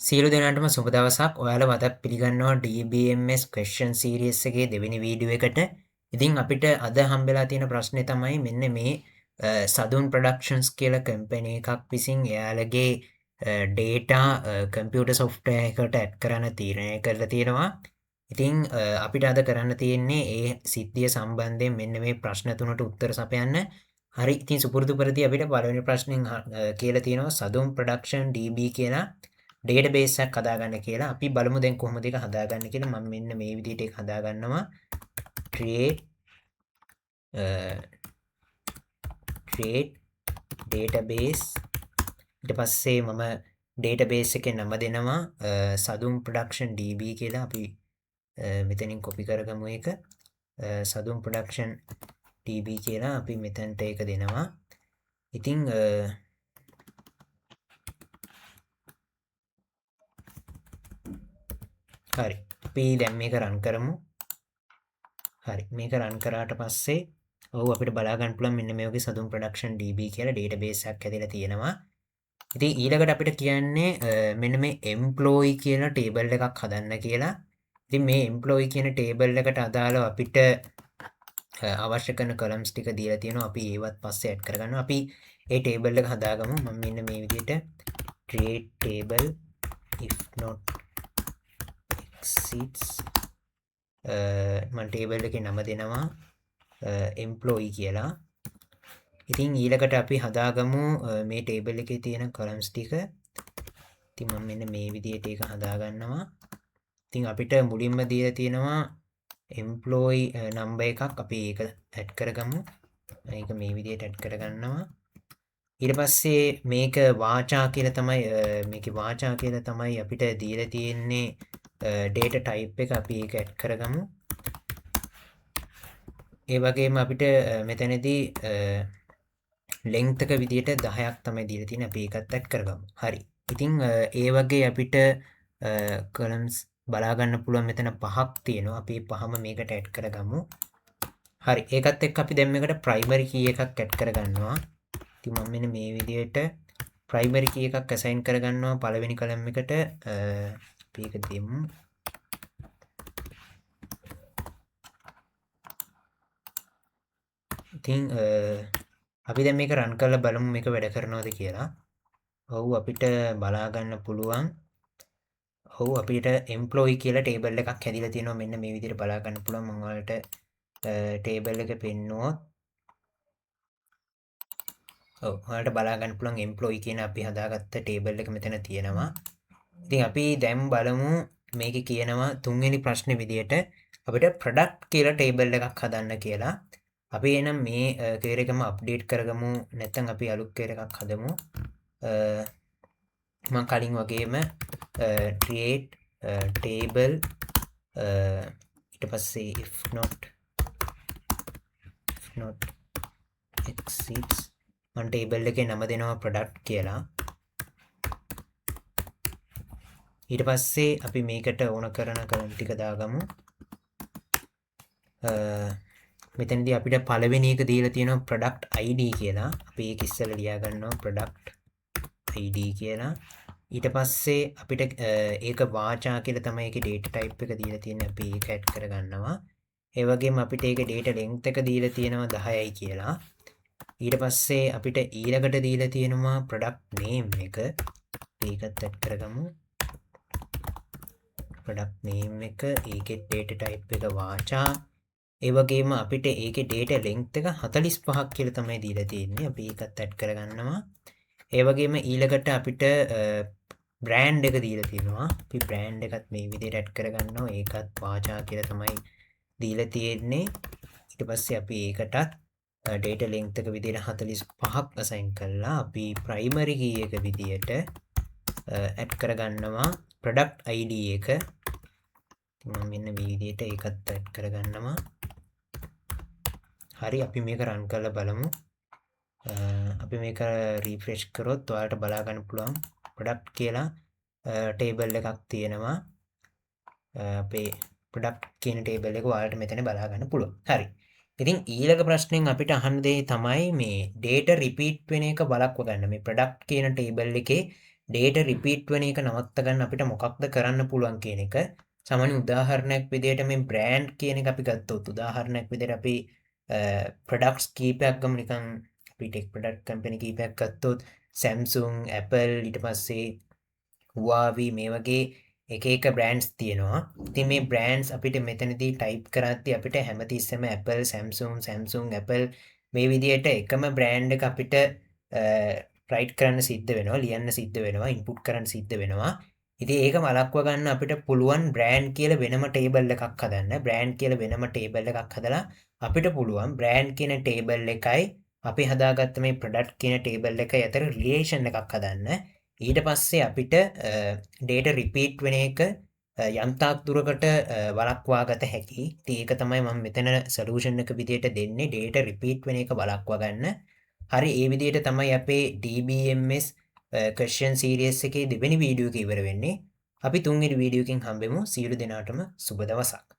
සියලු දෙනාටම සුබ දවසක්. ඔයාලා වදක් පිළිගන්නවා DBMS question series එකේ දෙවෙනි වීඩියෝ එකට. ඉතින් අපිට අද හම්බෙලා තියෙන ප්‍රශ්නේ තමයි මෙන්න මේ සදුන් ප්‍රොඩක්ෂන්ස් කියලා කම්පැනි එකක් විසින් එයාලගේ data computer software එකට add කරන්න තීරණය කරලා තියෙනවා. ඉතින් අපිට අද කරන්න තියෙන්නේ ඒ සිද්ධිය සම්බන්ධයෙන් මෙන්න මේ ප්‍රශ්න තුනට උත්තර සපයන්න. හරි, ඉතින් සුපුරුදු පරිදි අපිට පළවෙනි ප්‍රශ්نين කියලා තියෙනවා සදුන් ප්‍රොඩක්ෂන් DB කියලා ඩේටාබේස් එකක් හදාගන්න කියලා. අපි බලමු දැන් කොහොමද ඒක හදාගන්නේ කියලා. මම මෙන්න මේ විදිහට ඒක හදාගන්නවා. create database. ඊට පස්සේ මම database එකේ නම දෙනවා සදුන් production db කියලා. අපි මෙතනින් copy කරගමු ඒක. සදුන් production db කියලා අපි මෙතනට ඒක දෙනවා. ඉතින් හරි, අපි දැන් මේක රන් කරමු. හරි, මේක රන් කරාට පස්සේ ඔව් අපිට බලා ගන්න පුළුවන් මෙන්න මේ වගේ සදුන් ප්‍රොඩක්ෂන් DB කියලා ඩේටාබේස් එකක් ඇදලා තියෙනවා. ඉතින් ඊළඟට අපිට කියන්නේ මෙන්න මේ එම්ප්ලොයි කියන ටේබල් එකක් හදන්න කියලා. ඉතින් මේ එම්ප්ලොයි කියන ටේබල් එකට අදාළව අපිට අවශ්‍ය කරන columns ටික දීලා තියෙනවා. අපි ඒවත් පස්සේ ඇඩ් කරගන්නවා. අපි ඒ ටේබල් එක හදාගමු. මම මෙන්න මේ විදිහට create table if not exceeds මම ටේබල් එකේ නම දෙනවා employee කියලා. ඉතින් ඊළඟට අපි හදාගමු මේ ටේබල් එකේ තියෙන columns ටික. ඉතින් මම මෙන්න මේ විදිහට ඒක හදාගන්නවා. ඉතින් අපිට මුලින්ම දීලා තියෙනවා employee number එකක්. අපි ඒක ඇඩ් කරගමු. මේක මේ විදිහට ඇඩ් කරගන්නවා. ඊට පස්සේ මේක වාචා කියලා තමයි මේකේ වාචා කියලා තමයි අපිට දීලා තියෙන්නේ data type එක. අපි ඒක ඇඩ් කරගමු. ඒ වගේම අපිට මෙතනදී length එක විදිහට 10ක් තමයි දීලා තියෙන්නේ. අපි ඒකත් ඇඩ් කරගමු. හරි. ඉතින් ඒ වගේ අපිට columns බලා ගන්න පුළුවන් මෙතන 5ක් තියෙනවා. අපි 5ම මේකට ඇඩ් කරගමු. හරි. ඒකත් එක්ක අපි දැන් මේකට primary key එකක් ඇඩ් කරගන්නවා. ඉතින් මම මෙන්න මේ විදිහට primary key එකක් assign කරගන්නවා පළවෙනි column එකට. අපි ඒක දෙමු. ඉතින් අපි දැන් මේක රන් කරලා බලමු මේක වැඩ කරනවද කියලා. ඔව් අපිට බලා ගන්න පුළුවන්. ඔව් අපිට employee කියලා table එකක් හැදිලා තියෙනවා. මෙන්න මේ විදිහට බලා ගන්න පුළුවන්. මම ඔයාලට table එක පෙන්නුවොත්. ඔව් ඔයාලට බලා ගන්න පුළුවන් employee කියන අපි හදාගත්ත table එක මෙතන තියෙනවා. ඉතින් අපි දැන් බලමු මේකේ කියනවා තුන්වෙනි ප්‍රශ්නේ විදිහට අපිට product කියලා table එකක් හදන්න කියලා. අපි එනම් මේ කේර එකම අප්ඩේට් කරගමු. නැත්නම් අපි අලුත් කේර එකක් හදමු. මම කලින් වගේම create table ඊට පස්සේ if not exceeds මම table එකේ නම දෙනවා product කියලා. ඊට පස්සේ අපි මේකට ඕන කරන column ටික දාගමු. මෙතනදී අපිට පළවෙනි එක දීලා තියෙනවා product ID කියලා. අපි ඒක ඉස්සෙල්ලා ලියා ගන්නවා product ID කියලා. ඊට පස්සේ අපිට ඒක වාචා කියලා තමයි ඒකේ data type එක දීලා තියෙන්නේ. අපි ඒක add කරගන්නවා. ඒ වගේම අපිට ඒකේ data length එක දීලා තියෙනවා 10යි කියලා. ඊට පස්සේ අපිට ඊළඟට දීලා තියෙනවා product name එක. ඒකත් add කරගමු. product name එක ඒකේ data type එක වාචා. ඒ වගේම අපිට ඒකේ data length එක 45ක් කියලා තමයි දීලා තියෙන්නේ. අපි ඒකත් add කරගන්නවා. ඒ වගේම ඊළඟට අපිට brand එක දීලා තියෙනවා. අපි brand එකත් මේ විදිහට add කරගන්නවා. ඒකත් වාචා කියලා තමයි දීලා තියෙන්නේ. ඊට පස්සේ අපි ඒකටත් data length එක විදිහට 45ක් assign කරලා අපි primary key එක විදිහට add කරගන්නවා product ID එක. මම මෙන්න මේ විදිහට ඒකත් add කරගන්නවා. හරි, අපි මේක run කරලා බලමු. අපි මේක refresh කරොත් ඔයාලට බලා ගන්න පුළුවන් product කියලා table එකක් තියෙනවා. අපේ product කියන table එක ඔයාලට මෙතන බලා ගන්න පුළුවන්. හරි. ඉතින් ඊළඟ ප්‍රශ්නෙන් අපිට අහන්න දෙයි තමයි මේ data repeat වෙන එක බලක්ව ගන්න. මේ product කියන table එකේ ඩේට රිපීට් වන එක නවත්තගන්න අපිට මොකක්ද කරන්න පුළුවන් කියන එක සාමාන්‍ය උදාහරණයක් විදිහට මේ බ්‍රෑන්ඩ් කියන එක අපි ගත්තොත් උදාහරණයක් විදිහට අපි ප්‍රොඩක්ට්ස් කීපයක් ගමු නිකන් අපි ටෙක් ප්‍රොඩක්ට් කම්පැනි කීපයක් ගත්තොත් Samsung, Apple ඊට පස්සේ Huawei මේ වගේ එක බ්‍රෑන්ඩ්ස් තියෙනවා. ඉතින් මේ බ්‍රෑන්ඩ්ස් අපිට මෙතනදී ටයිප් කරද්දී අපිට හැමතිස්සෙම Apple, Samsung, Apple මේ විදිහට එකම බ්‍රෑන්ඩ් එක අපිට රයිට් කරන්න සිද්ධ වෙනවා, ලියන්න සිද්ධ වෙනවා, ඉන්පුට් කරන්න සිද්ධ වෙනවා. ඉතින් ඒක වළක්වා ගන්න අපිට පුළුවන් බ්‍රෑන්ඩ් කියලා වෙනම ටේබල් එකක් හදන්න. බ්‍රෑන්ඩ් කියලා වෙනම ටේබල් එකක් හදලා අපිට පුළුවන් බ්‍රෑන්ඩ් කියන ටේබල් එකයි අපි හදාගත්ත මේ ප්‍රොඩක්ට් කියන ටේබල් එකයි අතර රිලේෂන් එකක් හදන්න. ඊට පස්සේ අපිට ඩේට රිපීට් වෙන එක යම්තාක් දුරකට වළක්වාගත හැකි. ඉතින් ඒක තමයි මම මෙතන සොලියුෂන් එක විදියට දෙන්නේ ඩේට රිපීට් වෙන එක වළක්වා ගන්න. හරි ඒ විදියට තමයි අපේ DBMS ක්වෙස්චන් සීරීස් එකේ දෙවෙනි වීඩියෝ එක ඉවර වෙන්නේ. අපි තුන්වෙනි වීඩියෝ එකකින් හම්බෙමු. සියලු දෙනාටම සුබ දවසක්.